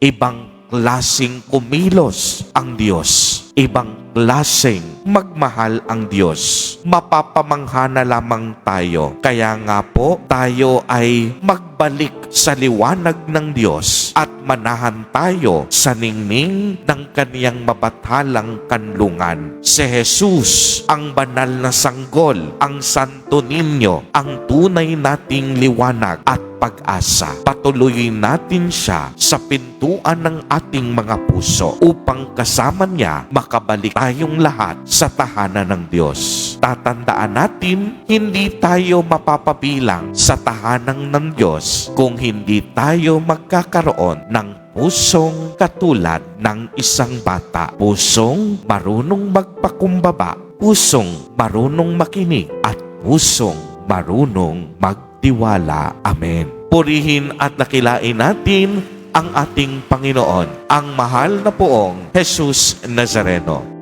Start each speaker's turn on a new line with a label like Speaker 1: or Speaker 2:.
Speaker 1: Ibang klaseng kumilos ang Diyos. Ibang klaseng magmahal ang Diyos. Mapapamangha na lamang tayo. Kaya nga po, tayo ay magbalik sa liwanag ng Diyos at manahan tayo sa ningning ng kaniyang mabatalang kanlungan. Si Jesus, ang banal na sanggol, ang Santo Niño, ang tunay nating liwanag at pag-asa. Patuloyin natin siya sa pintuan ng ating mga puso upang kasama niya makabalik tayong lahat sa tahanan ng Diyos. Tatandaan natin, hindi tayo mapapabilang sa tahanan ng Diyos kung hindi tayo magkakaroon ng pusong katulad ng isang bata. Pusong marunong magpakumbaba, pusong marunong makinig, at pusong marunong magtiwala. Amen. Purihin at dakilain natin ang ating Panginoon, ang mahal na poong Jesus Nazareno.